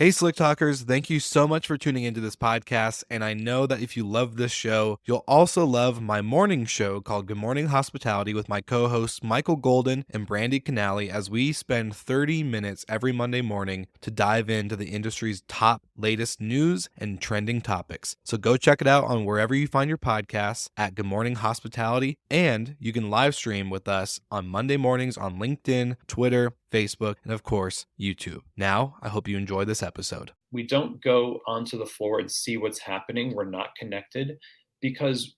Hey, Slick Talkers, thank you so much for tuning into this podcast. And I know that if you love this show, you'll also love my morning show called Good Morning Hospitality with my co hosts Michael Golden and Brandy Canali, as we spend 30 minutes every Monday morning to dive into the industry's top latest news and trending topics. So go check it out on wherever you find your podcasts at Good Morning Hospitality. And you can live stream with us on Monday mornings on LinkedIn, Twitter, Facebook, and of course, YouTube. Now, I hope you enjoy this episode. We don't go onto the floor and see what's happening. We're not connected because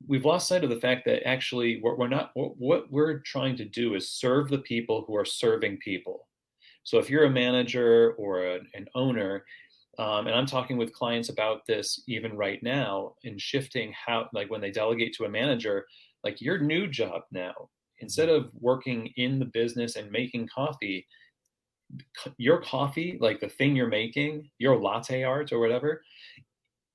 we've lost sight of the fact that actually we're not, what we're trying to do is serve the people who are serving people. So if you're a manager or an owner, and I'm talking with clients about this even right now, in shifting how, like when they delegate to a manager, like your new job now, instead of working in the business and making coffee, your coffee, like the thing you're making, your latte art or whatever,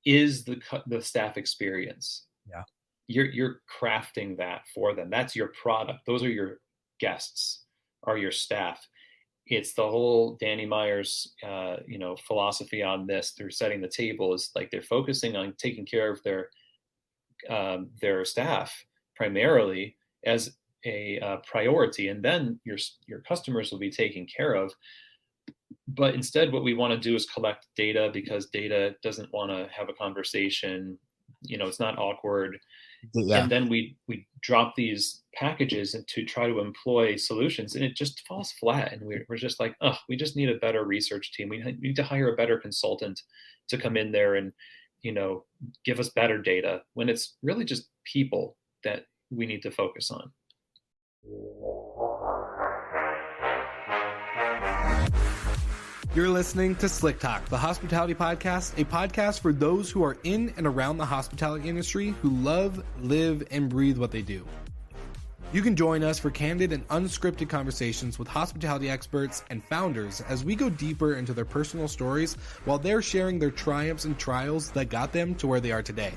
is the staff experience. Yeah. You're crafting that for them. That's your product. Those are your guests, are your staff. It's the whole Danny Meyer's, philosophy on this through setting the table is like they're focusing on taking care of their staff primarily as a priority, and then your customers will be taken care of. But instead, what we want to do is collect data because data doesn't want to have a conversation. It's not awkward. Yeah. And then we drop these packages to try to employ solutions, and it just falls flat. And we're just like, oh, we just need a better research team. We need to hire a better consultant to come in there and give us better data, when it's really just people that we need to focus on. You're listening to Slick Talk, the hospitality podcast, a podcast for those who are in and around the hospitality industry who love, live, and breathe what they do. You can join us for candid and unscripted conversations with hospitality experts and founders as we go deeper into their personal stories while they're sharing their triumphs and trials that got them to where they are today.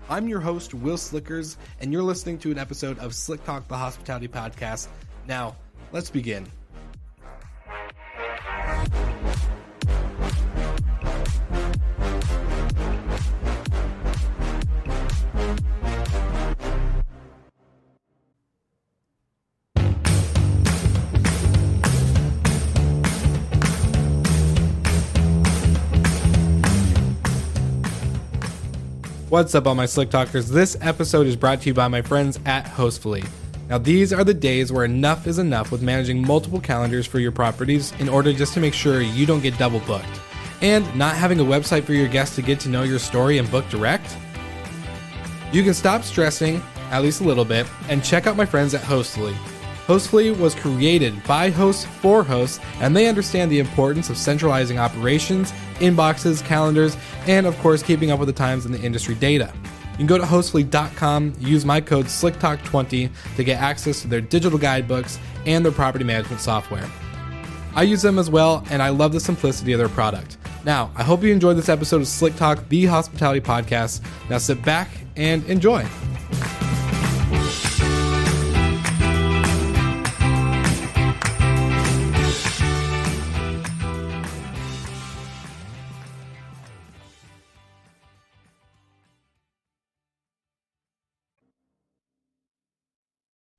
I'm your host, Will Slickers, and you're listening to an episode of Slick Talk, the hospitality podcast. Now, let's begin. What's up, all my Slick Talkers? This episode is brought to you by my friends at Hostfully. Now, these are the days where enough is enough with managing multiple calendars for your properties in order just to make sure you don't get double booked. And not having a website for your guests to get to know your story and book direct? You can stop stressing, at least a little bit, and check out my friends at Hostfully. Hostfully was created by hosts for hosts, and they understand the importance of centralizing operations, inboxes, calendars, and of course, keeping up with the times and the industry data. You can go to hostfully.com, use my code SlickTalk20 to get access to their digital guidebooks and their property management software. I use them as well, and I love the simplicity of their product. Now, I hope you enjoyed this episode of Slick Talk, the hospitality podcast. Now sit back and enjoy.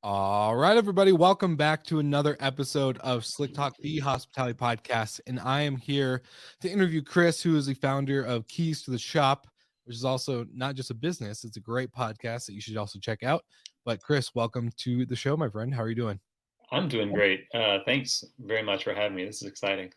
All right, everybody, welcome back to another episode of Slick Talk, the hospitality podcast. And I am here to interview Chris, who is the founder of Keys to the Shop, which is also not just a business, it's a great podcast that you should also check out. But Chris, welcome to the show, my friend. How are you doing? I'm doing great. Thanks very much for having me. This is exciting.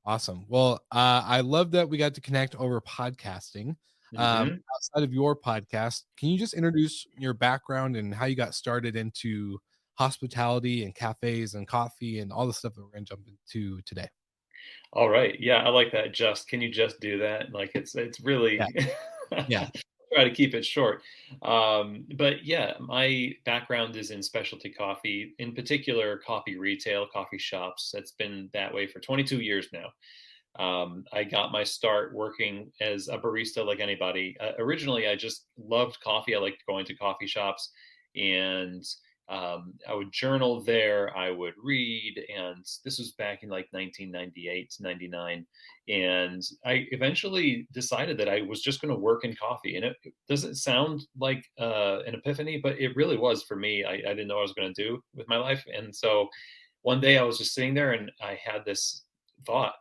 Awesome. Well, I love that we got to connect over podcasting. Outside of your podcast, can you just introduce your background and how you got started into hospitality and cafes and coffee and all the stuff that we're going to jump into today? All right. Yeah, I like that. Can you just do that? Like it's really Yeah. try to keep it short. But yeah, my background is in specialty coffee, in particular coffee retail, coffee shops. It's been that way for 22 years now. I got my start working as a barista like anybody. Originally, I just loved coffee. I liked going to coffee shops and I would journal there. I would read, and this was back in like 1998, 99. And I eventually decided that I was just going to work in coffee. And it doesn't sound like an epiphany, but it really was for me. I didn't know what I was going to do with my life. And so one day I was just sitting there and I had this thought,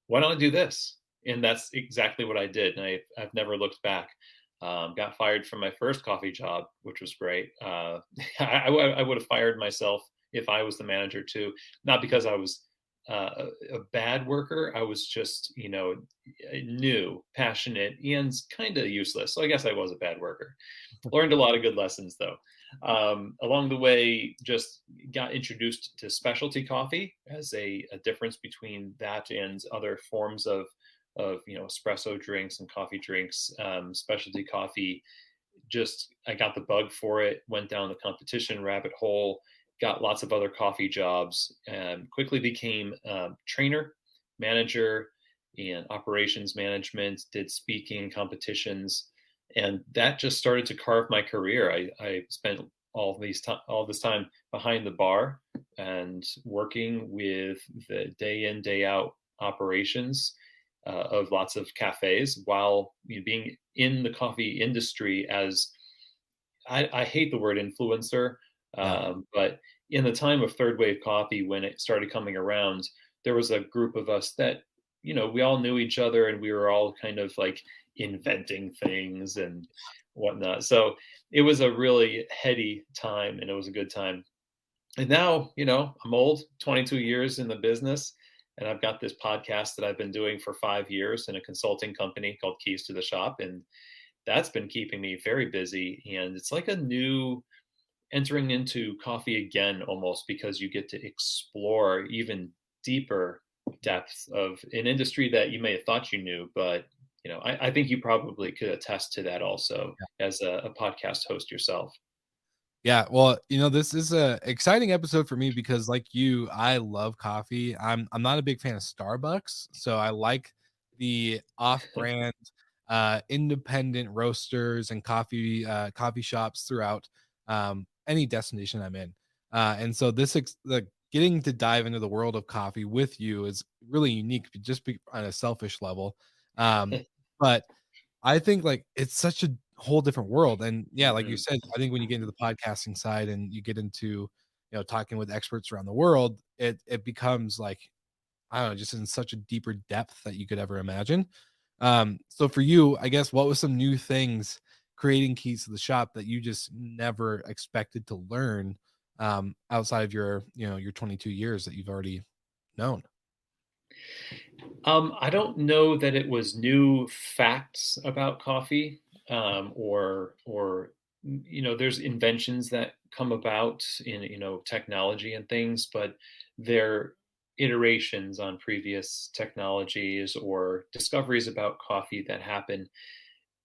why don't I do this? And that's exactly what I did. And I've never looked back. Got fired from my first coffee job, which was great. I would have fired myself if I was the manager too, not because I was a bad worker. I was just, new, passionate, and kind of useless. So I guess I was a bad worker. Learned a lot of good lessons though. Along the way, just got introduced to specialty coffee as a difference between that and other forms of espresso drinks and coffee drinks. Specialty coffee, just I got the bug for it. Went down the competition rabbit hole. Got lots of other coffee jobs. Quickly became trainer, manager, and operations management. Did speaking competitions, and that just started to carve my career. I spent all this time behind the bar and working with the day in day out operations of lots of cafes while being in the coffee industry as I hate the word influencer, Yeah. but in the time of third wave coffee, when it started coming around, there was a group of us that, we all knew each other and we were all kind of like inventing things and whatnot. So it was a really heady time and it was a good time. And now, I'm old, 22 years in the business, and I've got this podcast that I've been doing for 5 years in a consulting company called Keys to the Shop. And that's been keeping me very busy. And it's like a new entering into coffee again, almost because you get to explore even deeper depths of an industry that you may have thought you knew. But, I think you probably could attest to that also as a podcast host yourself. Yeah, well, this is a exciting episode for me because like you, I love coffee. I'm not a big fan of Starbucks, so I like the off-brand independent roasters and coffee shops throughout any destination I'm in. And so like getting to dive into the world of coffee with you is really unique on a selfish level. But I think, like, it's such a whole different world, and yeah, like you Mhm. said, I think when you get into the podcasting side and you get into, talking with experts around the world, it becomes, like, I don't know, just in such a deeper depth that you could ever imagine. So for you, I guess, what was some new things creating Keys to the Shop that you just never expected to learn, outside of your 22 years that you've already known? I don't know that it was new facts about coffee, or there's inventions that come about in technology and things, but they're iterations on previous technologies or discoveries about coffee that happen.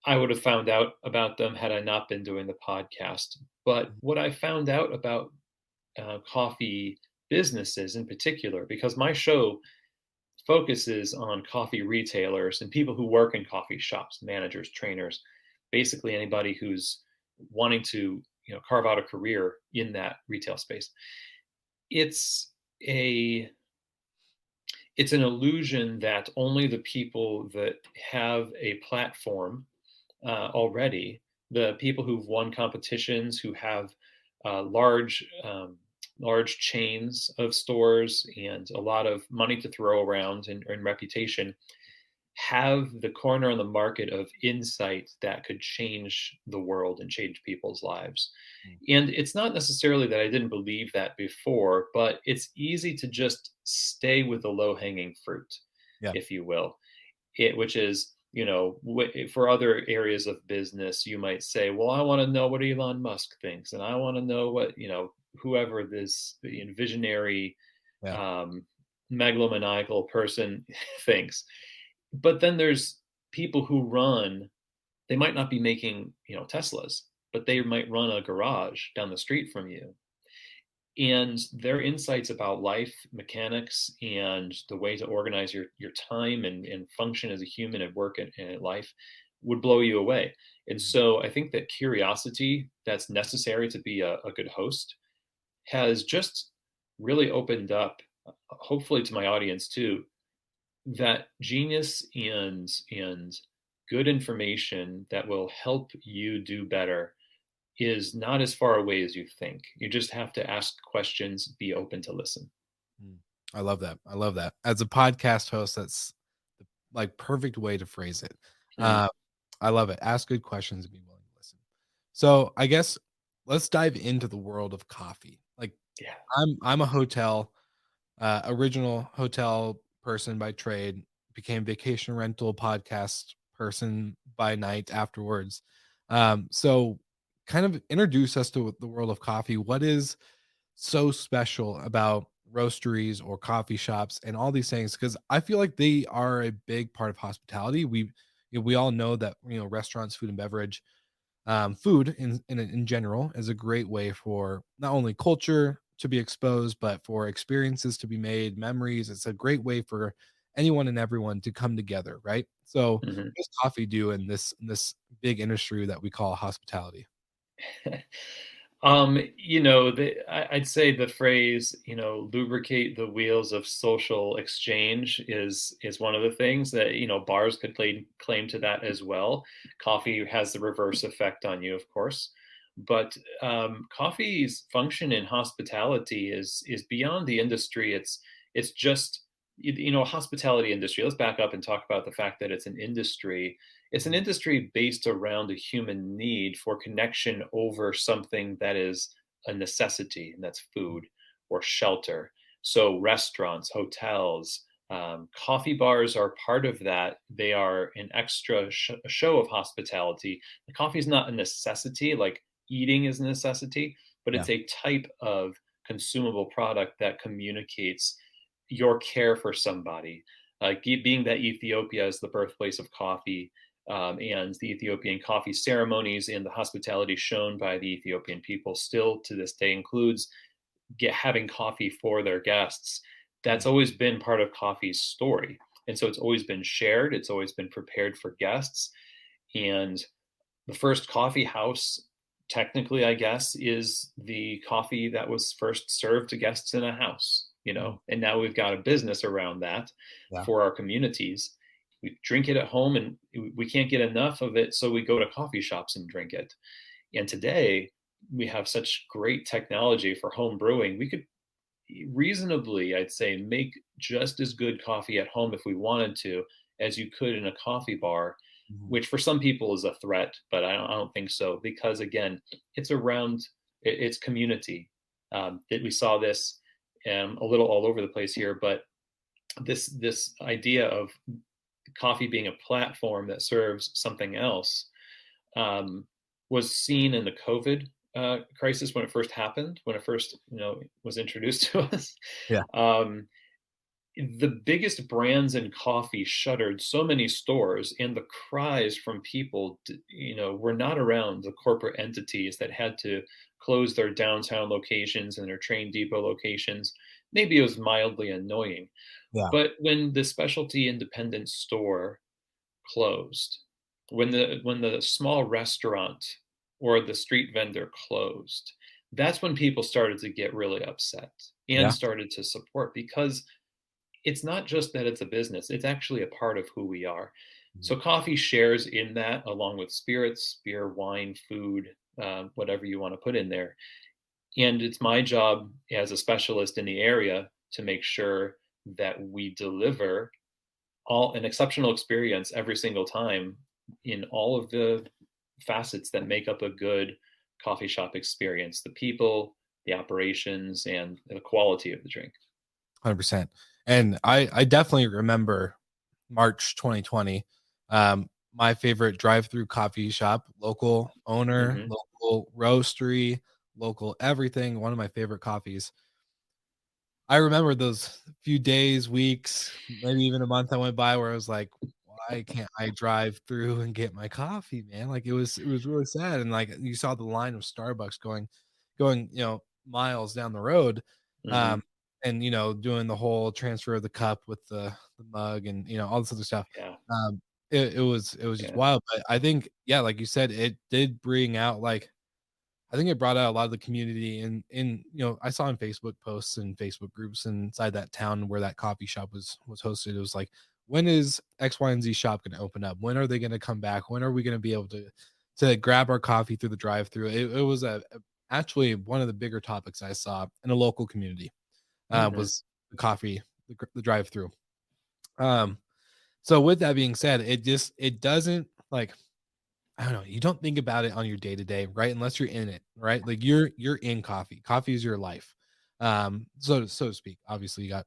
I would have found out about them had I not been doing the podcast. But what I found out about coffee businesses in particular, because my show focuses on coffee retailers and people who work in coffee shops, managers, trainers, basically anybody who's wanting to, carve out a career in that retail space. It's a it's an illusion that only the people that have a platform already, the people who've won competitions, who have large chains of stores and a lot of money to throw around and reputation, have the corner on the market of insight that could change the world and change people's lives. Mm. And it's not necessarily that I didn't believe that before, but it's easy to just stay with the low hanging fruit, Yeah. if you will, which is, for other areas of business, you might say, well, I want to know what Elon Musk thinks, and I want to know what, whoever this visionary, Yeah. um, megalomaniacal person thinks. But then there's people who they might not be making, Teslas, but they might run a garage down the street from you. And their insights about life mechanics and the way to organize your time and function as a human at work and at life would blow you away. And Mhm. so I think that curiosity that's necessary to be a good host has just really opened up, hopefully to my audience too, that genius and good information that will help you do better is not as far away as you think. You just have to ask questions, be open to listen. Mm. I love that. I love that. As a podcast host, that's the like perfect way to phrase it. Mm, Uh, I love it. Ask good questions and be willing to listen. So I guess let's dive into the world of coffee. Like yeah. I'm a hotel original hotel person by trade, became vacation rental podcast person by night afterwards. So kind of introduce us to the world of coffee. What is so special about roasteries or coffee shops and all these things? Because I feel like they are a big part of hospitality. We all know that restaurants, food and beverage, food in general is a great way for not only culture to be exposed, but for experiences to be made, memories. It's a great way for anyone and everyone to come together, right? So, what Mhm. does coffee do in this big industry that we call hospitality? I'd say the phrase, lubricate the wheels of social exchange is one of the things that, bars could claim to that as well. Coffee has the reverse effect on you, of course. But coffee's function in hospitality is beyond the industry. It's just hospitality industry. Let's back up and talk about the fact that it's an industry. It's an Mhm. industry based around a human need for connection over something that is a necessity, and that's food or shelter. So, restaurants, hotels, coffee bars are part of that. They are an extra show of hospitality. The coffee is not a necessity, like eating is a necessity, but Yeah. it's a type of consumable product that communicates your care for somebody. Being that Ethiopia is the birthplace of coffee, and the Ethiopian coffee ceremonies and the hospitality shown by the Ethiopian people still to this day includes having coffee for their guests. That's Mm. always been part of coffee's story. And so it's always been shared, it's always been prepared for guests. And the first coffee house, technically, I guess, is the coffee that was first served to guests in a house, Mm. and now we've got a business around that Yeah. for our communities. We drink it at home and we can't get enough of it, so we go to coffee shops and drink it. And today, we have such great technology for home brewing. We could reasonably, I'd say, make just as good coffee at home if we wanted to as you could in a coffee bar, Mhm. which for some people is a threat, but I don't think so because again, it's around it's community. That we saw this a little all over the place here, but this idea of coffee being a platform that serves something else um, was seen in the COVID crisis when it first happened, when it first was introduced to us. Yeah. Um, the biggest brands in coffee shuttered so many stores, and the cries from people, were not around the corporate entities that had to close their downtown locations and their train depot locations. Maybe it was mildly annoying, Yeah. but when the specialty independent store closed, when the small restaurant or the street vendor closed, that's when people started to get really upset and Yeah. started to support because it's not just that it's a business, it's actually a part of who we are. Mhm. So coffee shares in that along with spirits, beer, wine, food, whatever you want to put in there. And it's my job as a specialist in the area to make sure that we deliver all an exceptional experience every single time in all of the facets that make up a good coffee shop experience: the people, the operations, and the quality of the drink. 100%. And I definitely remember March 2020. My favorite drive-through coffee shop, local owner, Hmm. local roastery, local everything, one of my favorite coffees. I remember those few days, weeks, maybe even a month that went by where I was like, "Why can't I drive through and get my coffee, man?" Like, it was really sad, and, like, you saw the line of Starbucks going, miles down the road, Hmm. um, and, doing the whole transfer of the cup with the mug and, all this other stuff. Yeah. Um, it was just Yeah. wild, but I think, yeah, like you said, it did bring out, like I think it brought out a lot of the community I saw in Facebook posts and Facebook groups inside that town where that coffee shop was hosted. It was like, when is X, Y, and Z shop going to open up? When are they going to come back? When are we going to be able to grab our coffee through the drive-through? It was actually one of the bigger topics I saw in a local community, Hmm. was the coffee, the drive-through. Um, so with that being said, it doesn't like, I don't know, you don't think about it on your day to day, right? Unless you're in it, right? Like you're in coffee. Coffee is your life. So to speak. Obviously you got,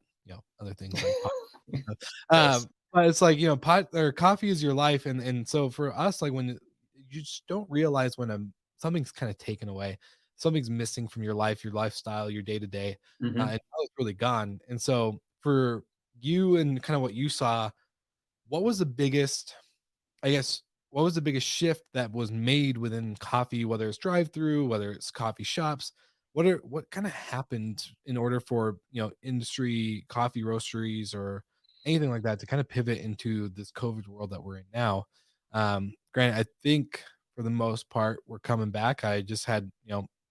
other things like pot. Yes. But it's like, pot or coffee is your life. And so for us, like when you just don't realize when something's kind of taken away, something's missing from your lifestyle, your day to day, and Hmm. now it's really gone. And so for you and kind of what you saw, what was the biggest, I guess, what was the biggest shift that was made within coffee, whether it's drive-through, whether it's coffee shops? What kind of happened in order for, industry, coffee roasteries or anything like that to kind of pivot into this COVID world that we're in now? Granted, I think for the most part, we're coming back. I just had,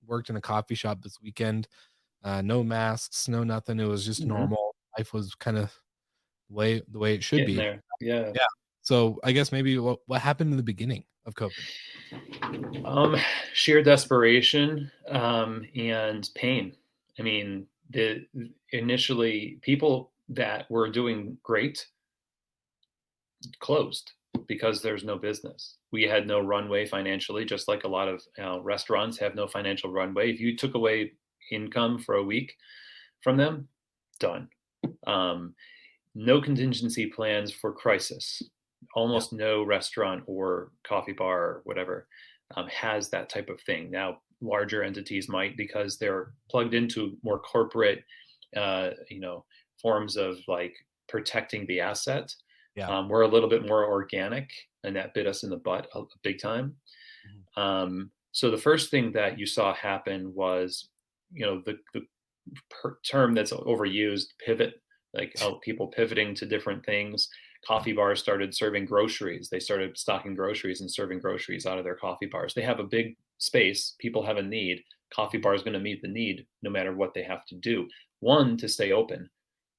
worked in a coffee shop this weekend. No masks, no nothing. It was just Hmm. normal. Life was kind of the way it should Getting be. there. Yeah. Yeah. So, I guess maybe what happened in the beginning of COVID? Um, Sheer desperation, and pain. I mean, the initially people that were doing great closed because there's no business. We had no runway financially, just like a lot of restaurants have no financial runway. If you took away income for a week from them, done. Um, no contingency plans for crisis. Yeah. Almost no restaurant or coffee bar or whatever has that type of thing. Now, larger entities might because they're plugged into more corporate, uh, you know, forms of like protecting the asset. Yeah. We're a little bit more organic, and that bit us in the butt a big time. Mhm. So the first thing that you saw happen was, the term that's overused, pivot, like people pivoting to different things. Coffee bars started serving groceries. They started stocking groceries and serving groceries out of their coffee bars. They have a big space. People have a need. Coffee bar is going to meet the need no matter what they have to do. One, to stay open.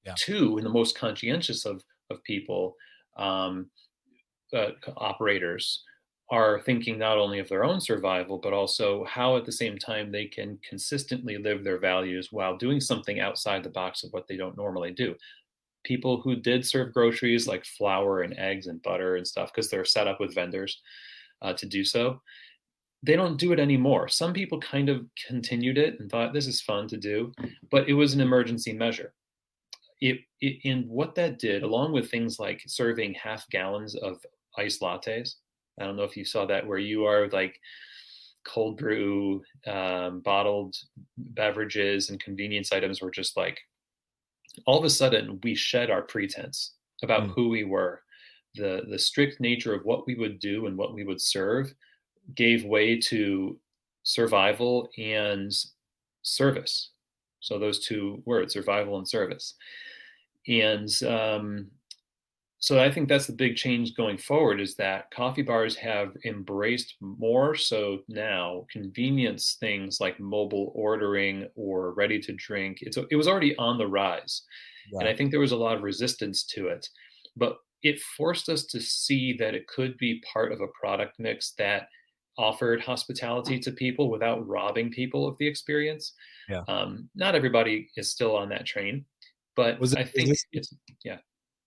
Yeah. Two, and the most conscientious of people, um, operators are thinking not only of their own survival, but also how at the same time they can consistently live their values while doing something outside the box of what they don't normally do. People who did serve groceries like flour and eggs and butter and stuff, because they're set up with vendors to do so, they don't do it anymore. Some people kind of continued it and thought this is fun to do, but it was an emergency measure. And what that did, along with things like serving half gallons of iced lattes. I don't know if you saw that where you are, like cold brew, bottled beverages and convenience items were just like, all of a sudden we shed our pretense about Mm. who we were. The strict nature of what we would do and what we would serve gave way to survival and service. So those two words, survival and service. And so I think that's the big change going forward, is that coffee bars have embraced more so now convenience things like mobile ordering or ready to drink. It was already on the rise, and Yeah. I think there was a lot of resistance to it, but it forced us to see that it could be part of a product mix that offered hospitality to people without robbing people of the experience. Yeah. Not everybody is still on that train, but Was it I think resistance? it's, yeah.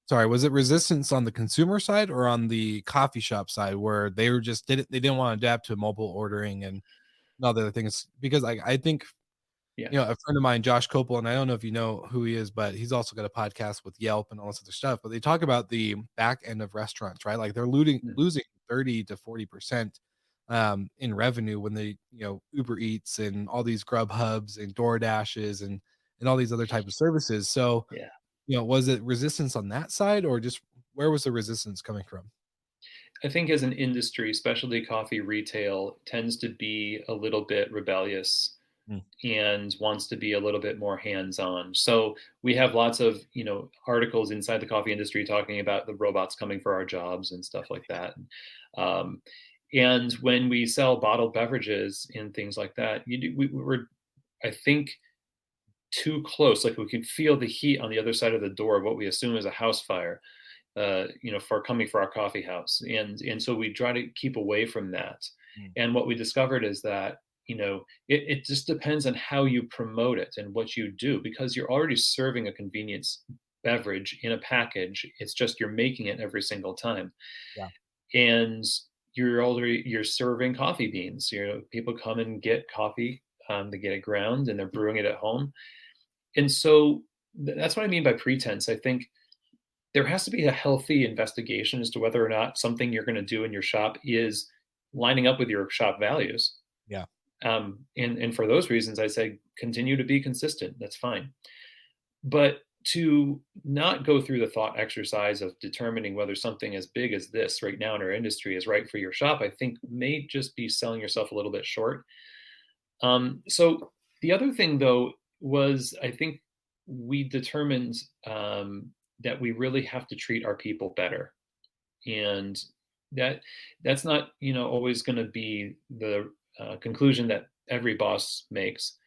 Sorry, was it resistance on the consumer side or on the coffee shop side where they were just they didn't want to adapt to mobile ordering and other things? Because I think, Yeah. a friend of mine, Josh Copel, and I don't know if you know who he is, but he's also got a podcast with Yelp and all this other stuff. But they talk about the back end of restaurants, right? Like they're Mm. losing 30 to 40% in revenue when they, Uber Eats and all these Grub Hubs and Door Dashes and all these other type of services. So, Yeah. was it resistance on that side or just where was the resistance coming from? I think as an industry, specialty coffee retail tends to be a little bit rebellious Mm. and wants to be a little bit more hands-on. So we have lots of, articles inside the coffee industry talking about the robots coming for our jobs and stuff like that. Um, And when we sell bottled beverages and things like that, we were, I think, too close. Like we could feel the heat on the other side of the door of what we assume is a house fire, for coming for our coffee house. And so we try to keep away from that. Mm. And what we discovered is that, it just depends on how you promote it and what you do, because you're already serving a convenience beverage in a package. It's just you're making it every single time. Yeah. And you're serving coffee beans. People come and get coffee, they get it ground and they're brewing it at home. And so that's what I mean by pretense. I think there has to be a healthy investigation as to whether or not something you're going to do in your shop is lining up with your shop values. Yeah. And for those reasons, I say continue to be consistent. That's fine. But to not go through the thought exercise of determining whether something as big as this right now in our industry is right for your shop, I think may just be selling yourself a little bit short. So the other thing, though, was I think we determined that we really have to treat our people better, and that's not always going to be the conclusion that every boss makes,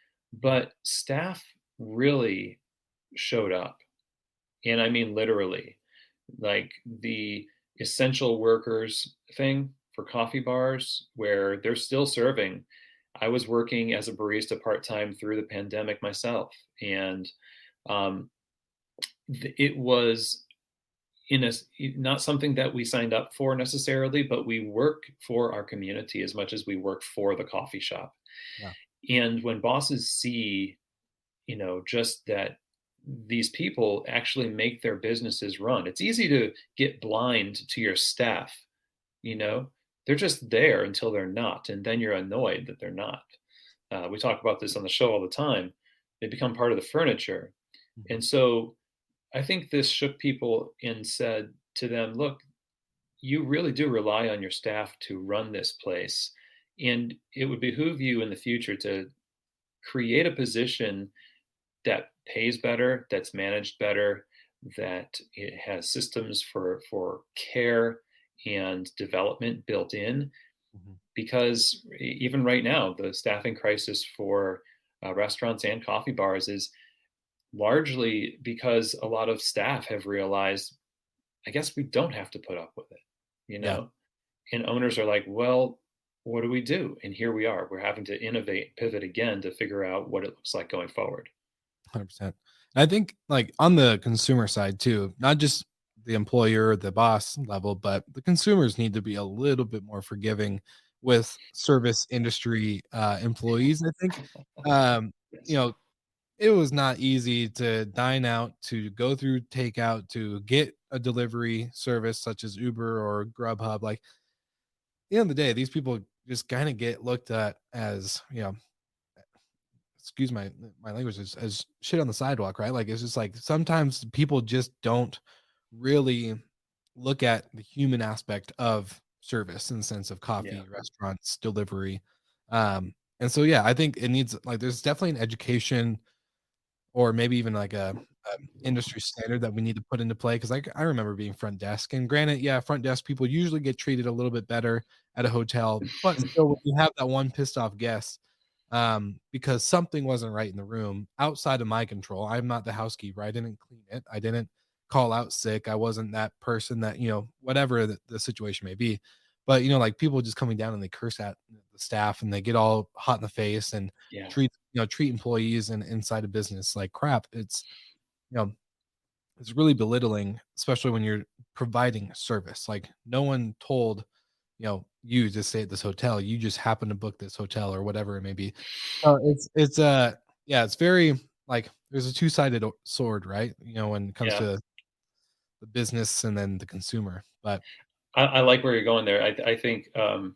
but staff really showed up, and I mean literally, like the essential workers thing for coffee bars where they're still serving. I was working as a barista part time through the pandemic myself, and um, it was in a not something that we signed up for necessarily, but we work for our community as much as we work for the coffee shop. Yeah. And when bosses see, just that these people actually make their businesses run, it's easy to get blind to your staff. You know, they're just there until they're not, and then you're annoyed that they're not. We talk about this on the show all the time. They become part of the furniture. Mhm. And so I think this shook people and said to them, look, you really do rely on your staff to run this place. And it would behoove you in the future to create a position that pays better, that's managed better, that it has systems for care and development built in. Mhm. Because even right now, the staffing crisis for restaurants and coffee bars is largely because a lot of staff have realized, I guess we don't have to put up with it, you Yeah. know? And owners are like, well, what do we do? And here we are. We're having to innovate, pivot again to figure out what it looks like going forward. 100%. I think like on the consumer side too, not just the employer, the boss level, but the consumers need to be a little bit more forgiving with service industry employees. I think, um, you Yes. know, it was not easy to dine out, to go through takeout, to get a delivery service such as Uber or Grubhub. Like, at the end of the day, these people just kind of get looked at as, excuse my language, as shit on the sidewalk, right? Like it's just like sometimes people just don't really look at the human aspect of service in the sense of Yeah. coffee, restaurants, delivery. And so yeah, I think it needs like there's definitely an education or maybe even like a industry standard that we need to put into play because I remember being front desk and granted, yeah, front desk people usually get treated a little bit better at a hotel, but still when you have that one pissed off guest because something wasn't right in the room outside of my control. I'm not the housekeeper. I didn't clean it. I didn't call out sick. I wasn't that person that, whatever the situation may be. But, like people just coming down and they curse at the staff and they get all hot in the face and Yeah. treat employees and inside a business like crap. You know, it's really belittling, especially when you're providing service. Like no one told, you to stay at this hotel. You just happen to book this hotel or whatever it may be. Yeah, it's very like there's a two-sided sword, right? When it comes Yeah. to the business and then the consumer. But I like where you're going there. I think I'm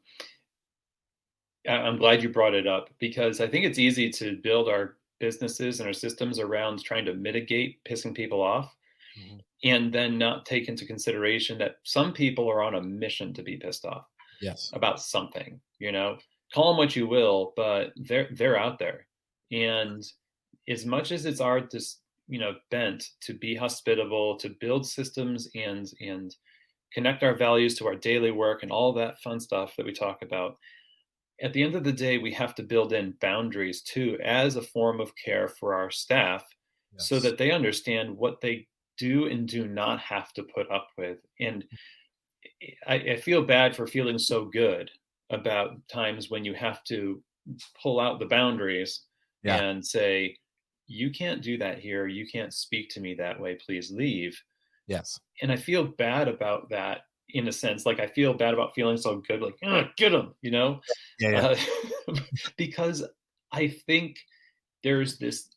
glad you brought it up because I think it's easy to build our businesses and our systems around trying to mitigate pissing people off Mhm. and then not take into consideration that some people are on a mission to be pissed off Yes. about something. Call them what you will, but they're out there. And as much as it's our bent to be hospitable, to build systems and connect our values to our daily work and all that fun stuff that we talk about. At the end of the day, we have to build in boundaries too as a form of care for our staff so Yes. that they understand what they do and do not have to put up with. And I feel bad for feeling so good about times when you have to pull out the boundaries Yeah. and say, you can't do that here. You can't speak to me that way. Please leave. Yes. And I feel bad about that in a sense. Like I feel bad about feeling so good, like, get them, Yeah. Yeah. uh, because I think there's this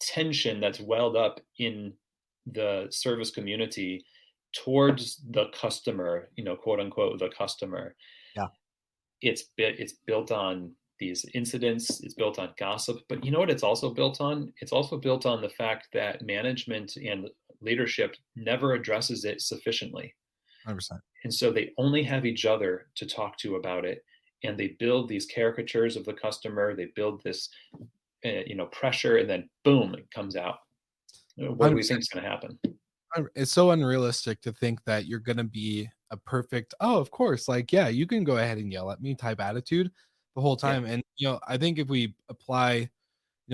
tension that's welled up in the service community towards the customer, quote unquote, the customer. Yeah. It's built on these incidents, it's built on gossip, but you know what it's also built on? It's also built on the fact that management and leadership never addresses it sufficiently. 100%. And so they only have each other to talk to about it. And they build these caricatures of the customer. They build this, pressure, and then boom, it comes out. What do we think 100%. is going to happen? It's so unrealistic to think that you're gonna be a perfect, "Oh, of course, like, yeah, you can go ahead and yell at me," type attitude the whole Yeah. time, and, I think if we apply,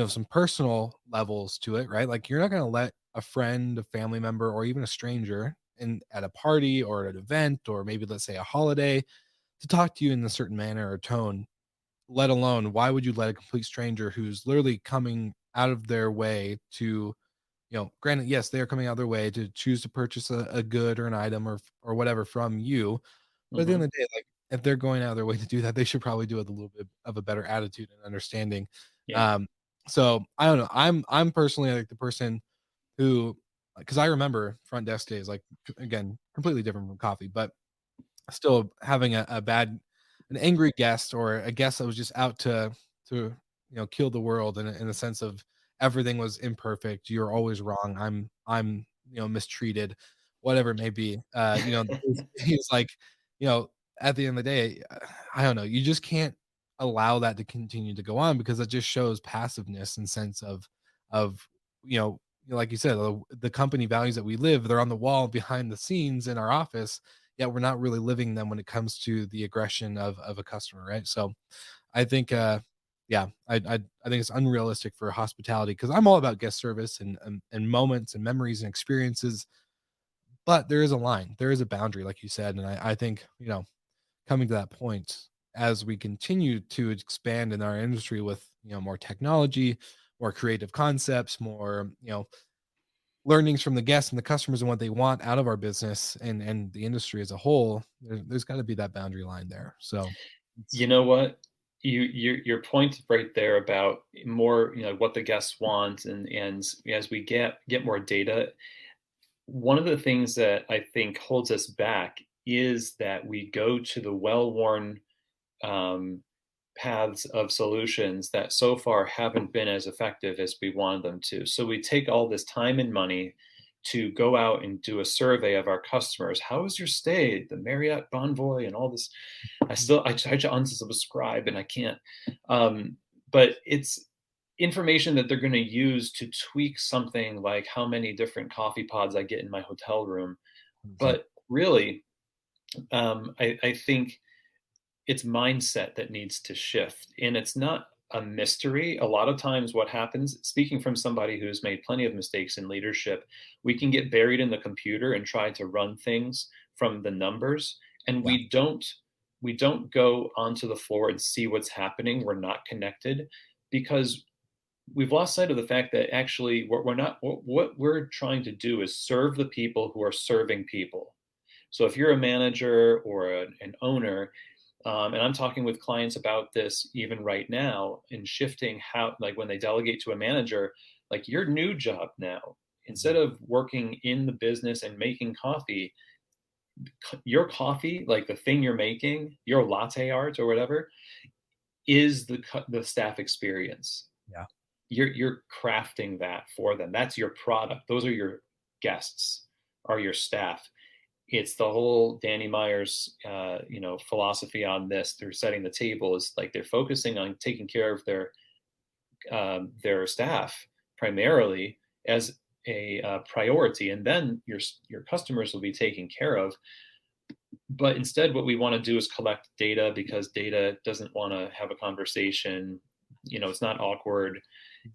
some personal levels to it, right? Like, you're not gonna let a friend, a family member, or even a stranger at a party or at an event or maybe, let's say, a holiday to talk to you in a certain manner or tone, let alone why would you let a complete stranger who's literally coming out of their way to, granted, yes, they are coming out of their way to choose to purchase a good or an item or whatever from you. But at the end Hmm. of the day, like if they're going out of their way to do that, they should probably do it with a little bit of a better attitude and understanding. Yeah. Um, so I don't know. I'm personally like the person who, because I remember front desk days, like again, completely different from coffee, but still having an angry guest or a guest that was just out to kill the world in a sense of everything was imperfect. You're always wrong. I'm mistreated, whatever it may be. He's like, you know, at the end of the day, I don't know. You just can't allow that to continue to go on because it just shows passiveness and sense of like you said, the company values that we live. They're on the wall behind the scenes in our office, yet we're not really living them when it comes to the aggression of a customer, right? So I think, yeah, I think it's unrealistic for hospitality because I'm all about guest service and moments and memories and experiences, but there is a line, there is a boundary, like you said, and I think coming to that point as we continue to expand in our industry with more technology, more creative concepts, more learnings from the guests and the customers and what they want out of our business and the industry as a whole, there's got to be that boundary line there. So You it's know what? Your point right there about more, what the guests want, and as we get more data, one of the things that I think holds us back is that we go to the well-worn um, paths of solutions that so far haven't been as effective as we wanted them to. So we take all this time and money to go out and do a survey of our customers. How was your stay? The Marriott Bonvoy and all this. I try to unsubscribe and I can't. But it's information that they're going to use to tweak something like how many different coffee pods I get in my hotel room. 100%. But really, I think it's mindset that needs to shift. And it's not a mystery. A lot of times, what happens, speaking from somebody who's made plenty of mistakes in leadership, we can get buried in the computer and try to run things from the numbers. And Yeah. we don't go onto the floor and see what's happening. We're not connected because we've lost sight of the fact that actually we're not what we're trying to do is serve the people who are serving people. So if you're a manager or an owner, and I'm talking with clients about this even right now in shifting how, like when they delegate to a manager, like your new job now, instead Mhm. of working in the business and making coffee, your coffee, like the thing you're making, your latte art or whatever, is the staff experience. Yeah. You're crafting that for them. That's your product. Those are your guests, are your staff. It's the whole Danny Myers, philosophy on this. They're setting the table is like they're focusing on taking care of their staff primarily as a priority, and then your customers will be taken care of. But instead, what we want to do is collect data because data doesn't want to have a conversation. It's not awkward.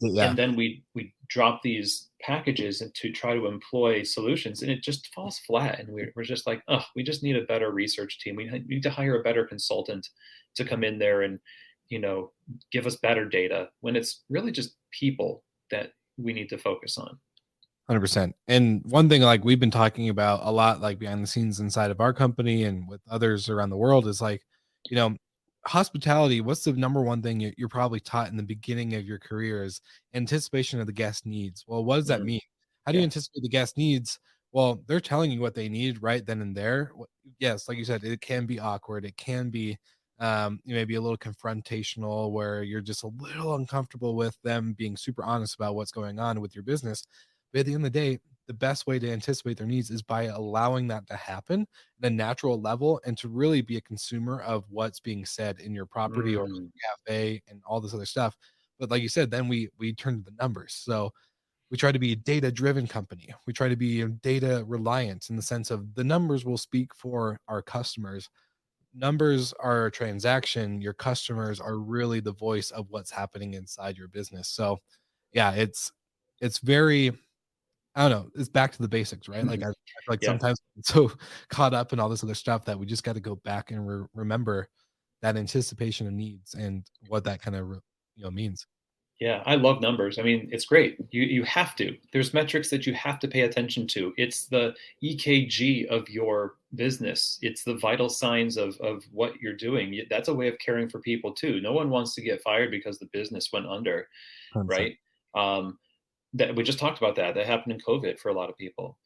Yeah. And then we drop these packages to try to employ solutions, and it just falls flat. And we're just like, oh, we just need a better research team. We need to hire a better consultant to come in there and you know give us better data when it's really just people that we need to focus on. 100%. And one thing like we've been talking about a lot, like behind the scenes inside of our company and with others around the world, is like, you know, hospitality. What's the number one thing you're probably taught in the beginning of your career is anticipation of the guest needs. Well, what does that Mm, mean? How do you yeah. anticipate the guest needs? Well, they're telling you what they need right then and there. Yes, like you said, it can be awkward. It can be maybe a little confrontational where you're just a little uncomfortable with them being super honest about what's going on with your business, but at the end of the day, the best way to anticipate their needs is by allowing that to happen at a natural level and to really be a consumer of what's being said in your property or Mm, cafe and all this other stuff. But like you said, then we turn to the numbers. So we try to be a data driven company. We try to be data reliant in the sense of the numbers will speak for our customers. Numbers are a transaction. Your customers are really the voice of what's happening inside your business. So yeah, it's very, I don't know, it's back to the basics, right? Like, I feel like yeah. sometimes we're so caught up in all this other stuff that we just gotta go back and remember that anticipation of needs and what that kinda means. Yeah, I love numbers. I mean, it's great. You have to. There's metrics that you have to pay attention to. It's the EKG of your business. It's the vital signs of what you're doing. That's a way of caring for people too. No one wants to get fired because the business went under, 100%. right? Um, that we just talked about that. That happened in COVID for a lot of people.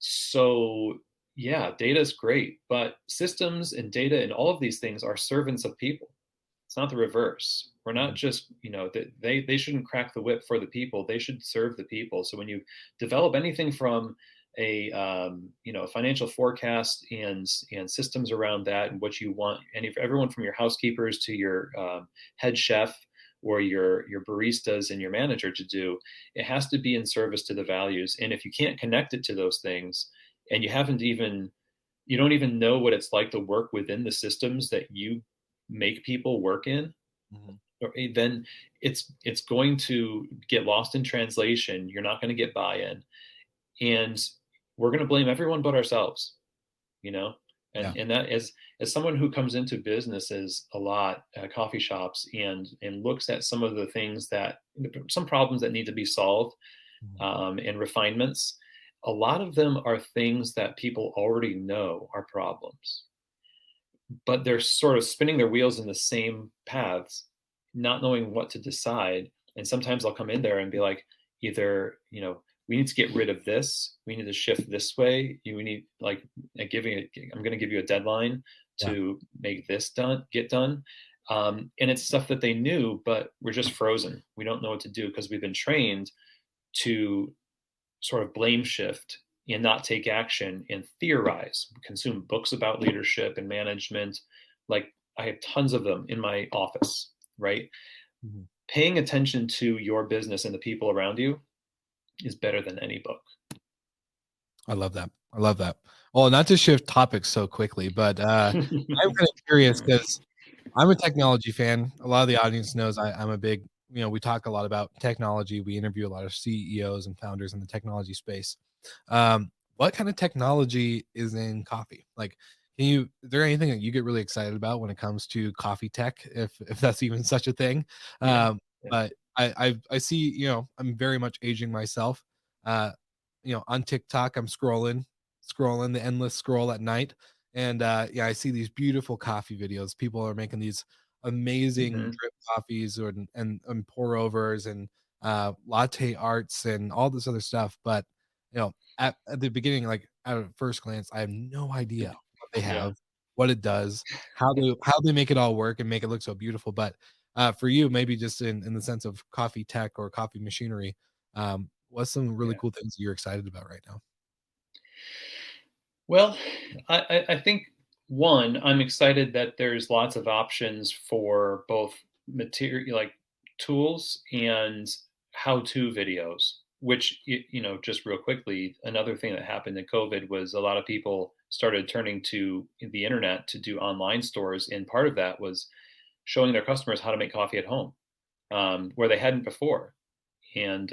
So yeah, data is great, but systems and data and all of these things are servants of people. It's not the reverse. We're not Mhm. just, they shouldn't crack the whip for the people. They should serve the people. So when you develop anything from a financial forecast and systems around that and what you want, and if everyone from your housekeepers to your head chef or your baristas and your manager to do, it has to be in service to the values. And if you can't connect it to those things, and you don't even know what it's like to work within the systems that you make people work in, Mhm. then it's going to get lost in translation. You're not going to get buy-in, and we're going to blame everyone but ourselves. You know, Yeah. and that as someone who comes into businesses a lot, coffee shops, and looks at some of the things that some problems that need to be solved, Mhm. and refinements. A lot of them are things that people already know are problems, but they're sort of spinning their wheels in the same paths, not knowing what to decide. And sometimes I'll come in there and be like, either, we need to get rid of this, we need to shift this way. We need like I'm going to give you a deadline Yeah. to make this get done. And it's stuff that they knew, but we're just frozen. We don't know what to do because we've been trained to sort of blame shift and not take action and theorize, consume books about leadership and management. Like I have tons of them in my office, right? Mhm. Paying attention to your business and the people around you is better than any book. I love that. I love that. Well, not to shift topics so quickly, but, I'm kinda curious because I'm a technology fan. A lot of the audience knows I'm a big, we talk a lot about technology. We interview a lot of CEOs and founders in the technology space. What kind of technology is in coffee? Like, is there anything that you get really excited about when it comes to coffee tech, if that's even such a thing? Yeah. Yeah. But I see, I'm very much aging myself. Uh, on TikTok, I'm scrolling the endless scroll at night, and yeah, I see these beautiful coffee videos. People are making these amazing Hmm. drip coffees and pour overs and latte arts and all this other stuff. But at the beginning, like at first glance, I have no idea what they Yeah. have, what it does, how they make it all work and make it look so beautiful. But for you, maybe just in the sense of coffee tech or coffee machinery, what's some really Yeah. cool things you're excited about right now? Well, I think one, I'm excited that there's lots of options for both material like tools and how-to videos. Which just real quickly, another thing that happened in COVID was a lot of people started turning to the internet to do online stores. And part of that was showing their customers how to make coffee at home, where they hadn't before. And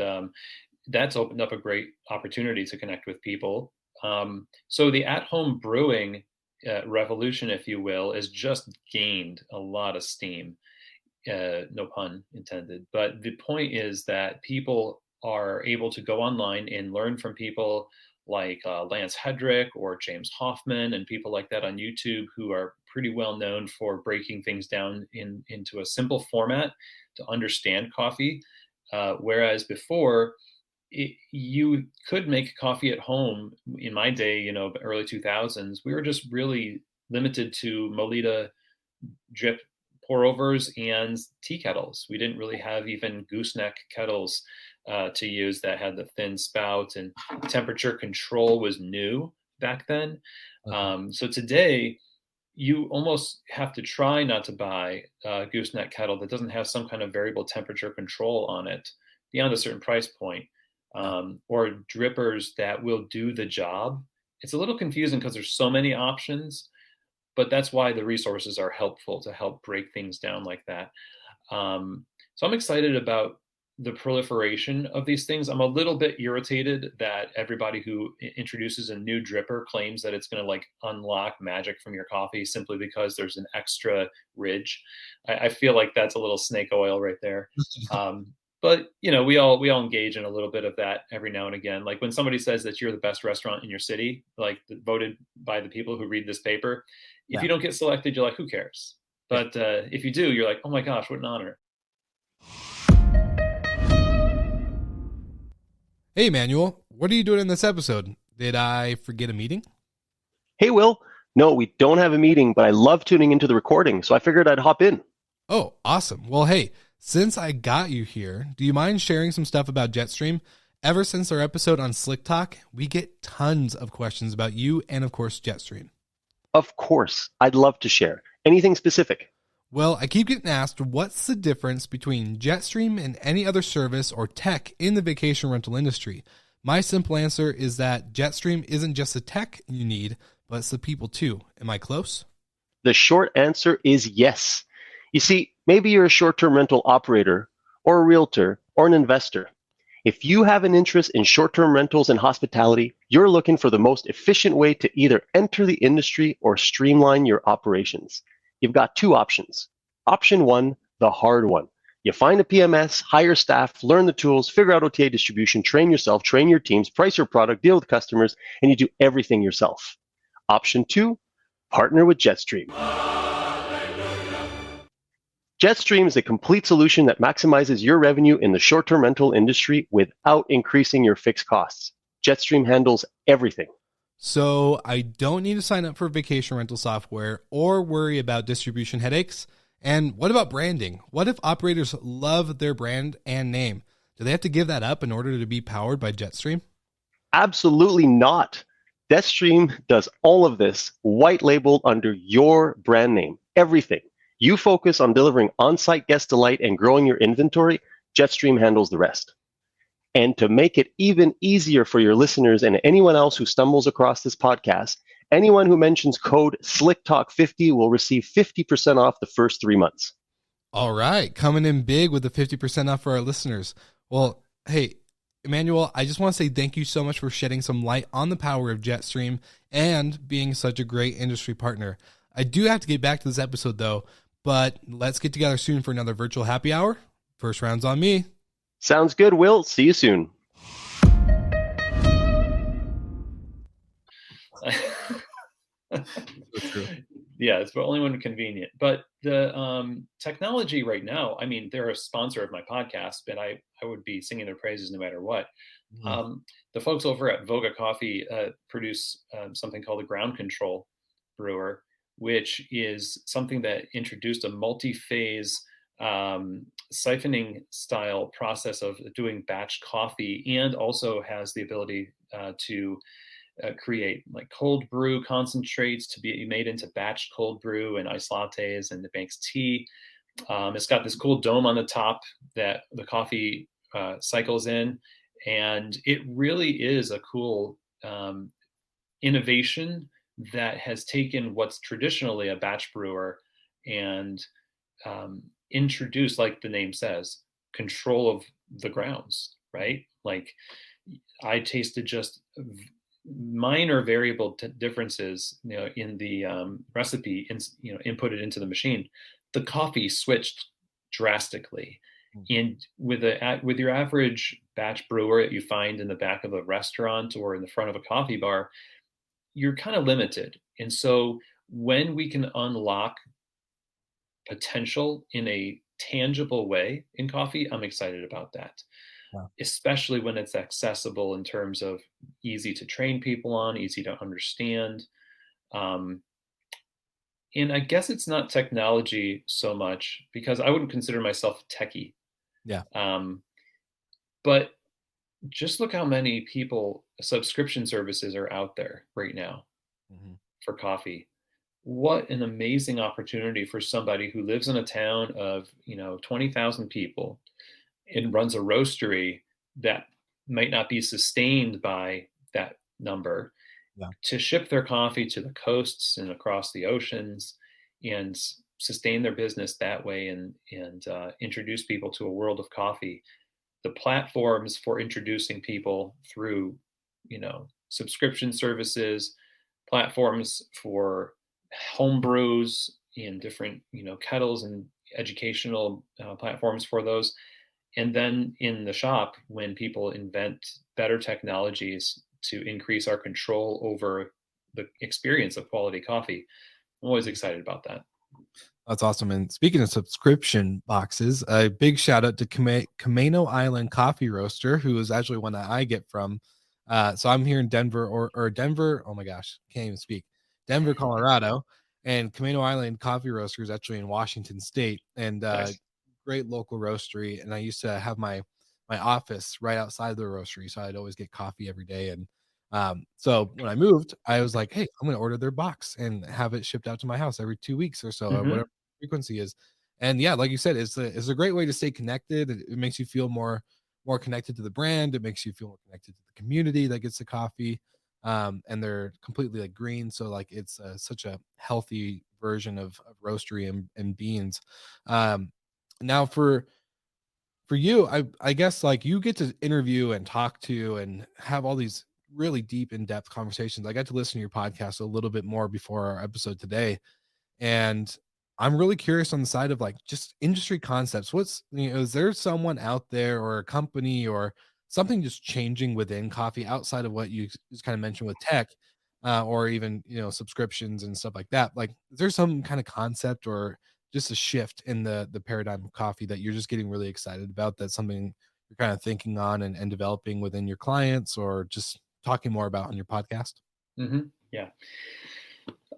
that's opened up a great opportunity to connect with people. So the at-home brewing revolution, if you will, has just gained a lot of steam. No pun intended. But the point is that people are able to go online and learn from people like Lance Hedrick or James Hoffman and people like that on YouTube, who are pretty well known for breaking things down into a simple format to understand coffee. Whereas before, you could make coffee at home. In my day, early 2000s, we were just really limited to Molita drip pour overs and tea kettles. We didn't really have even gooseneck kettles to use that had the thin spout, and temperature control was new back then. So today, you almost have to try not to buy a gooseneck kettle that doesn't have some kind of variable temperature control on it beyond a certain price point, or drippers that will do the job. It's a little confusing because there's so many options, but that's why the resources are helpful to help break things down like that. So I'm excited about the proliferation of these things. I'm a little bit irritated that everybody who introduces a new dripper claims that it's going to like unlock magic from your coffee simply because there's an extra ridge. I feel like that's a little snake oil right there. But we all engage in a little bit of that every now and again. Like when somebody says that you're the best restaurant in your city, like voted by the people who read this paper, if you don't get selected, you're like, who cares? But if you do, you're like, oh my gosh, what an honor. Hey, Emmanuel, what are you doing in this episode? Did I forget a meeting? Hey, Will. No, we don't have a meeting, but I love tuning into the recording, so I figured I'd hop in. Oh, awesome. Well, hey, since I got you here, do you mind sharing some stuff about Jetstream? Ever since our episode on Slick Talk, we get tons of questions about you and, of course, Jetstream. Of course. I'd love to share. Anything specific? Well, I keep getting asked, what's the difference between Jetstream and any other service or tech in the vacation rental industry? My simple answer is that Jetstream isn't just the tech you need, but it's the people too. Am I close? The short answer is yes. You see, maybe you're a short-term rental operator or a realtor or an investor. If you have an interest in short-term rentals and hospitality, you're looking for the most efficient way to either enter the industry or streamline your operations. You've got two options. Option one, the hard one. You find a PMS, hire staff, learn the tools, figure out OTA distribution, train yourself, train your teams, price your product, deal with customers, and you do everything yourself. Option two, partner with Jetstream. Jetstream is a complete solution that maximizes your revenue in the short-term rental industry without increasing your fixed costs. Jetstream handles everything. So I don't need to sign up for vacation rental software or worry about distribution headaches. And what about branding? What if operators love their brand and name? Do they have to give that up in order to be powered by Jetstream? Absolutely not. Jetstream does all of this white labeled under your brand name. Everything. You focus on delivering on-site guest delight and growing your inventory. Jetstream handles the rest. And to make it even easier for your listeners and anyone else who stumbles across this podcast, anyone who mentions code SlickTalk50 will receive 50% off the first 3 months. All right, coming in big with the 50% off for our listeners. Well, hey, Emmanuel, I just want to say thank you so much for shedding some light on the power of Jetstream and being such a great industry partner. I do have to get back to this episode, though, but let's get together soon for another virtual happy hour. First round's on me. Sounds good, Will. See you soon. Yeah, it's only when convenient. But the technology right now, I mean, they're a sponsor of my podcast, but I would be singing their praises no matter what. The folks over at Voga Coffee produce something called a ground control brewer, which is something that introduced a multi-phase siphoning style process of doing batch coffee, and also has the ability to create like cold brew concentrates to be made into batch cold brew and iced lattes, and it makes tea. It's got this cool dome on the top that the coffee cycles in, and it really is a cool innovation that has taken what's traditionally a batch brewer and introduced, like the name says, control of the grounds, right? Like I tasted just minor variable differences, in the recipe, inputted into the machine. The coffee switched drastically. And with your average batch brewer that you find in the back of a restaurant or in the front of a coffee bar, you're kind of limited. And so when we can unlock potential in a tangible way in coffee, I'm excited about that. Wow. Especially when it's accessible in terms of easy to train people on, easy to understand. Um, and I guess it's not technology so much because I wouldn't consider myself techie. Yeah. But just look how many people subscription services are out there right now for coffee. What an amazing opportunity for somebody who lives in a town of 20,000 people and runs a roastery that might not be sustained by that number, Yeah. to ship their coffee to the coasts and across the oceans and sustain their business that way, and introduce people to a world of coffee. The platforms for introducing people through subscription services, platforms for home brews in different kettles, and educational platforms for those. And then in the shop, when people invent better technologies to increase our control over the experience of quality coffee, I'm always excited about that. That's awesome. And speaking of subscription boxes, a big shout out to Camano Island Coffee Roaster, who is actually one that I get from. So I'm here in Denver, or Denver. Oh my gosh, can't even speak. Denver, Colorado, and Camano Island Coffee Roaster is actually in Washington State, and Nice. great local roastery. And I used to have my office right outside the roastery, so I'd always get coffee every day. And so when I moved, I was like, hey, I'm going to order their box and have it shipped out to my house every 2 weeks or so, or whatever frequency is. And yeah, like you said, it's a great way to stay connected. It makes you feel more connected to the brand. It makes you feel more connected to the community that gets the coffee. And they're completely like green, so like it's such a healthy version of roastery and beans. Now for you, I guess like you get to interview and talk to and have all these really deep in-depth conversations. I got to listen to your podcast a little bit more before our episode today, and I'm really curious on the side of like just industry concepts. Is there someone out there or a company or something just changing within coffee outside of what you just kind of mentioned with tech, or even, subscriptions and stuff like that? Like, is there some kind of concept or just a shift in the paradigm of coffee that you're just getting really excited about? That's something you're kind of thinking on and developing within your clients, or just talking more about on your podcast? Yeah.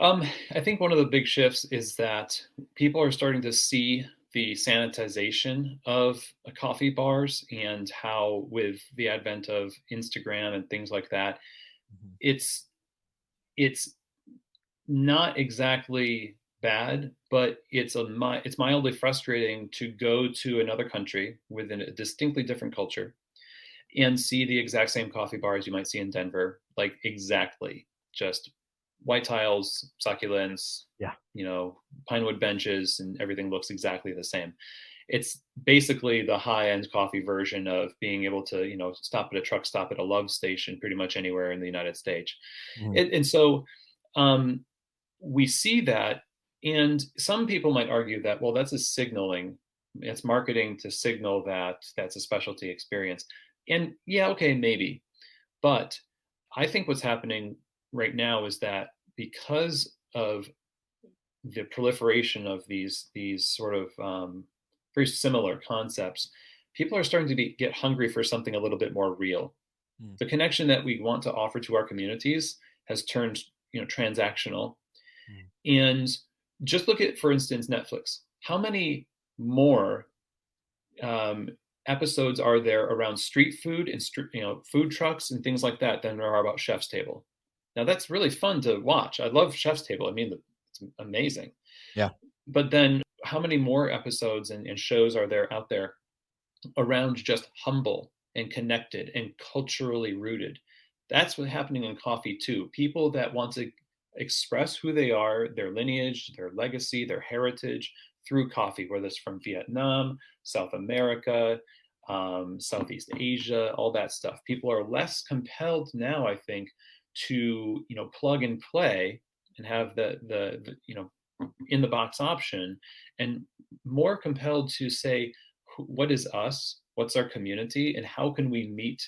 I think one of the big shifts is that people are starting to see the sanitization of coffee bars, and how, with the advent of Instagram and things like that, it's it's not exactly bad, but it's mildly frustrating to go to another country with a distinctly different culture and see the exact same coffee bars you might see in Denver, like exactly, just white tiles, succulents, Yeah. pine wood benches, and everything looks exactly the same. It's basically the high-end coffee version of being able to, stop at a truck stop at a Love station pretty much anywhere in the United States. And so we see that, and some people might argue that, well, that's a signaling, it's marketing to signal that that's a specialty experience. And yeah, okay, maybe. But I think what's happening right now is that because of the proliferation of these sort of very similar concepts, people are starting to get hungry for something a little bit more real. The connection that we want to offer to our communities has turned transactional. And just look at, for instance, Netflix. How many more episodes are there around street food and food trucks and things like that than there are about Chef's Table? Now that's really fun to watch. I love Chef's Table. I mean, it's amazing. Yeah. But then how many more episodes and shows are there out there around just humble and connected and culturally rooted? That's what's happening in coffee too. People that want to express who they are, their lineage, their legacy, their heritage through coffee, whether it's from Vietnam, South America, Southeast Asia, all that stuff. People are less compelled now, I think, to plug and play and have the in the box option, and more compelled to say, what is us, what's our community, and how can we meet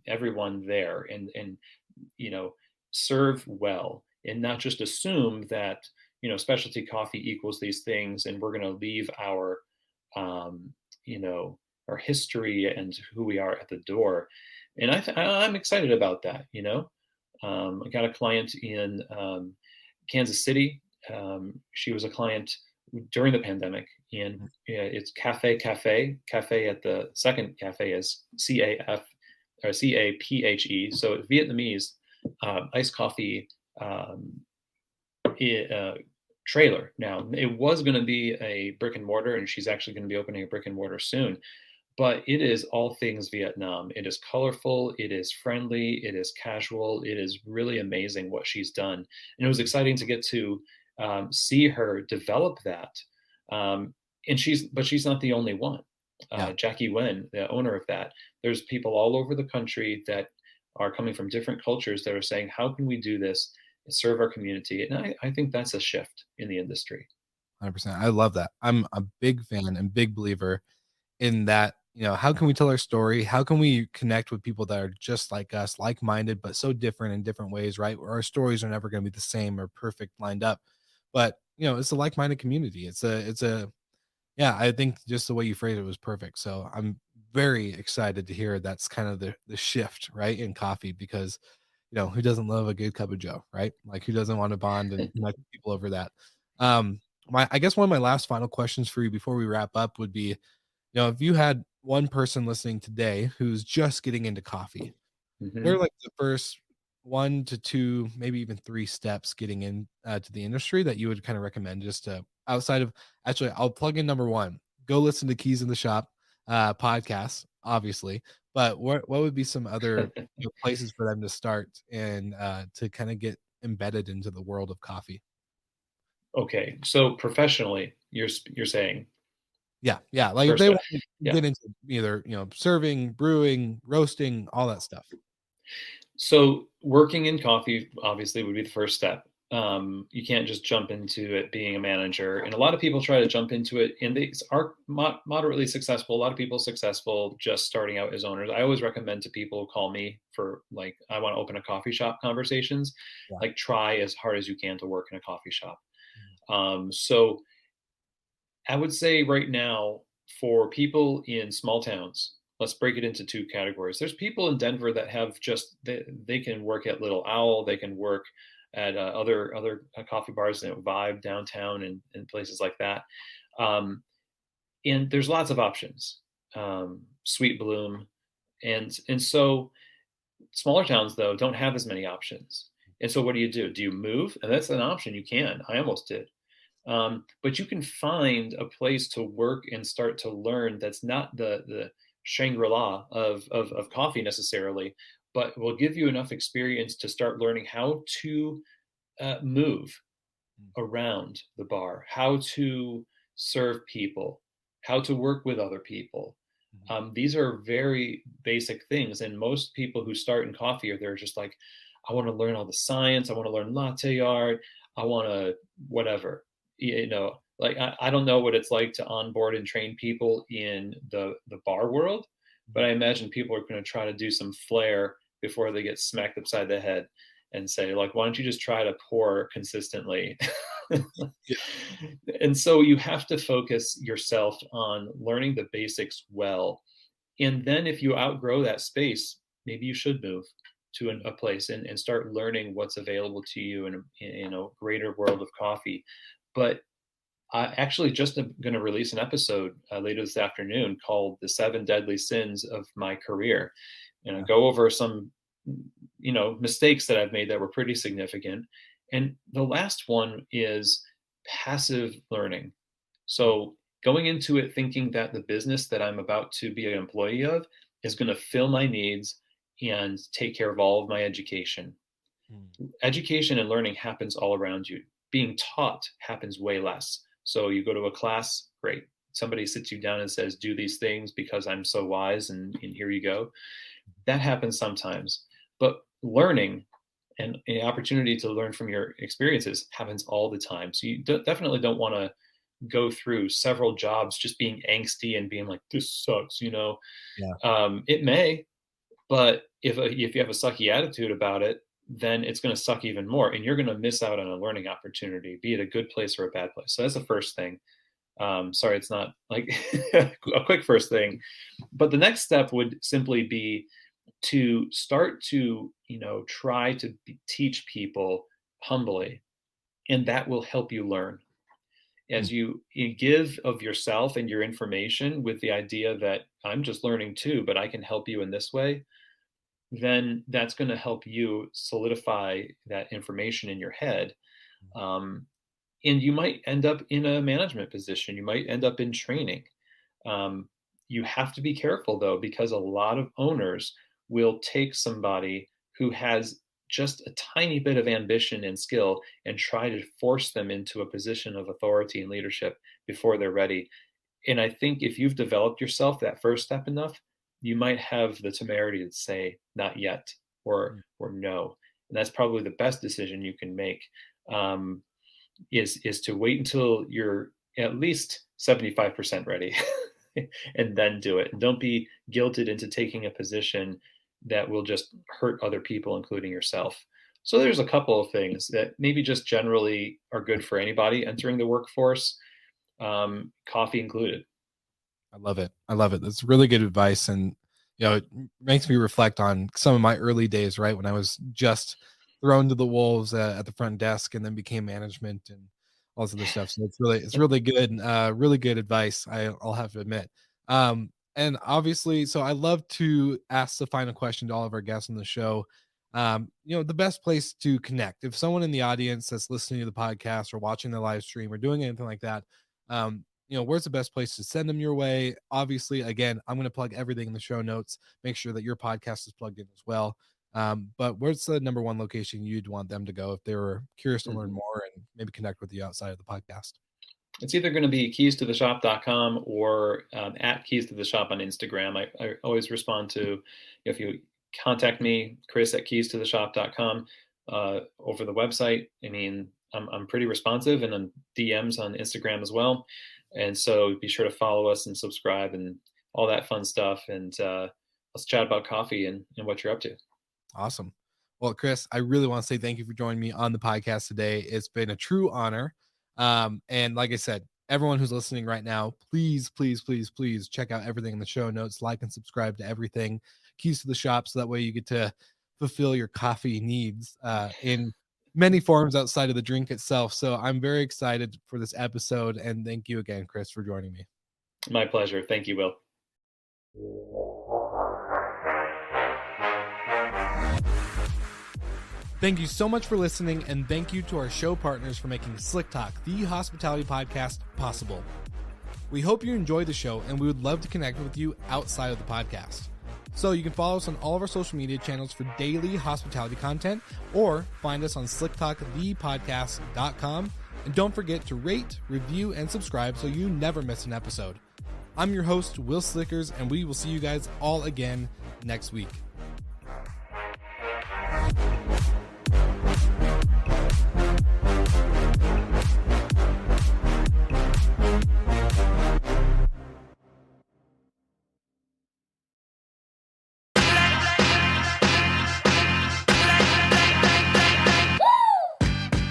everyone there, and serve well, and not just assume that specialty coffee equals these things, and we're going to leave our um, you know our history and who we are at the door. And I'm excited about that. I got a client in Kansas City. She was a client during the pandemic, and it's cafe at the second cafe is CAF or CAPHE. So it's Vietnamese iced coffee trailer. Now, it was going to be a brick and mortar, and she's actually going to be opening a brick and mortar soon. But it is all things Vietnam. It is colorful, it is friendly, it is casual. It is really amazing what she's done. And it was exciting to get to see her develop that. And she's not the only one. Yeah. Jackie Wen, the owner of that, there's people all over the country that are coming from different cultures that are saying, how can we do this and serve our community? And I think that's a shift in the industry. 100%. I love that. I'm a big fan and big believer in that. How can we tell our story? How can we connect with people that are just like us, like-minded, but so different in different ways, right? Our stories are never going to be the same or perfect lined up, but it's a like-minded community. Yeah, I think just the way you phrased it was perfect. So I'm very excited to hear that's kind of the shift, right, in coffee, because who doesn't love a good cup of Joe, right? Like, who doesn't want to bond and connect with people over that? I guess one of my last final questions for you before we wrap up would be, if you had one person listening today who's just getting into coffee, what are Mhm. like the first 1 to 2, maybe even 3 steps getting in to the industry that you would kind of recommend, just to outside of, actually, I'll plug in number 1. Go listen to Keys in the Shop podcasts, obviously. But what would be some other places for them to start and to kind of get embedded into the world of coffee? Okay, so professionally, you're saying Yeah, yeah. Like, if first they step. want to Yeah. get into either, serving, brewing, roasting, all that stuff. So working in coffee obviously would be the first step. You can't just jump into it being a manager, and a lot of people try to jump into it, and they are moderately successful. A lot of people successful just starting out as owners. I always recommend to people who call me for, like, I want to open a coffee shop conversations, Yeah. like, try as hard as you can to work in a coffee shop. So I would say right now, for people in small towns, let's break it into two categories. There's people in Denver that have just they can work at Little Owl, they can work at other coffee bars that Vibe downtown and places like that. Um, and there's lots of options. Sweet Bloom, and so smaller towns though don't have as many options. And so what do you do? Do you move? And that's an option. You can. I almost did. But you can find a place to work and start to learn that's not the Shangri-La of coffee necessarily, but will give you enough experience to start learning how to move around the bar, how to serve people, how to work with other people. These are very basic things. And most people who start in coffee they're just like, I want to learn all the science. I want to learn latte art. I want to whatever, like I don't know what it's like to onboard and train people in the bar world, but I imagine people are going to try to do some flair before they get smacked upside the head and say, like, why don't you just try to pour consistently? Yeah. And so you have to focus yourself on learning the basics well. And then if you outgrow that space, maybe you should move to a place and start learning what's available to you in a greater world of coffee. But I actually just am going to release an episode later this afternoon called "The Seven Deadly Sins of My Career," and I go over some, mistakes that I've made that were pretty significant. And the last one is passive learning. So going into it thinking that the business that I'm about to be an employee of is going to fill my needs and take care of all of my education. Education and learning happens all around you. Being taught happens way less. So you go to a class, great. Somebody sits you down and says, do these things because I'm so wise, and here you go. That happens sometimes. But learning and an opportunity to learn from your experiences happens all the time. So you definitely don't want to go through several jobs just being angsty and being like, this sucks, you know? Yeah. It may, but if you have a sucky attitude about it, then it's going to suck even more, and you're going to miss out on a learning opportunity, be it a good place or a bad place. So that's the first thing. Sorry, it's not like a quick first thing, but the next step would simply be to start to, try to teach people humbly, and that will help you learn. As you give of yourself and your information with the idea that I'm just learning too, but I can help you in this way, then that's going to help you solidify that information in your head. And you might end up in a management position. You might end up in training. You have to be careful, though, because a lot of owners will take somebody who has just a tiny bit of ambition and skill and try to force them into a position of authority and leadership before they're ready. And I think if you've developed yourself that first step enough, you might have the temerity to say not yet or no. And that's probably the best decision you can make, is to wait until you're at least 75% ready and then do it. And don't be guilted into taking a position that will just hurt other people, including yourself. So there's a couple of things that maybe just generally are good for anybody entering the workforce, coffee included. I love it. I love it. That's really good advice. And, it makes me reflect on some of my early days, right? When I was just thrown to the wolves at the front desk and then became management and all this other stuff. So it's really good. Really good advice. I'll have to admit. And obviously, so I love to ask the final question to all of our guests on the show. The best place to connect. If someone in the audience that's listening to the podcast or watching the live stream or doing anything like that, where's the best place to send them your way? Obviously, again, I'm going to plug everything in the show notes. Make sure that your podcast is plugged in as well. But where's the number one location you'd want them to go if they were curious to learn more and maybe connect with you outside of the podcast? It's either going to be keystotheshop.com or at keys to the shop on Instagram. I always respond to, if you contact me, Chris at keystotheshop.com, over the website. I mean, I'm pretty responsive, and on DMs on Instagram as well. And so be sure to follow us and subscribe and all that fun stuff. And let's chat about coffee and what you're up to. Awesome. Well, Chris, I really want to say thank you for joining me on the podcast today. It's been a true honor. And like I said, everyone who's listening right now, please, please, please, please check out everything in the show notes, like and subscribe to everything, Keys to the Shop. So that way you get to fulfill your coffee needs, in many forms outside of the drink itself. So I'm very excited for this episode. And thank you again, Chris, for joining me. My pleasure. Thank you, Will. Thank you so much for listening, and thank you to our show partners for making Slick Talk, the hospitality podcast, possible. We hope you enjoy the show, and we would love to connect with you outside of the podcast. So you can follow us on all of our social media channels for daily hospitality content, or find us on slicktalkthepodcast.com. And don't forget to rate, review, and subscribe so you never miss an episode. I'm your host, Will Slickers, and we will see you guys all again next week.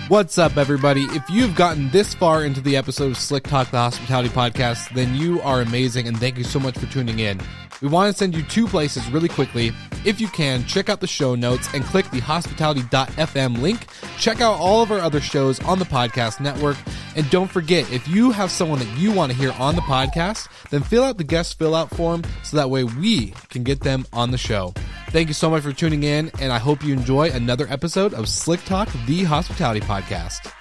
What's up, everybody? If you've gotten this far into the episode of Slick Talk, the Hospitality Podcast, then you are amazing, and thank you so much for tuning in. We want to send you two places really quickly. If you can, check out the show notes and click the hospitality.fm link. Check out all of our other shows on the podcast network. And don't forget, if you have someone that you want to hear on the podcast, then fill out the guest fill out form so that way we can get them on the show. Thank you so much for tuning in, and I hope you enjoy another episode of Slick Talk, the Hospitality Podcast.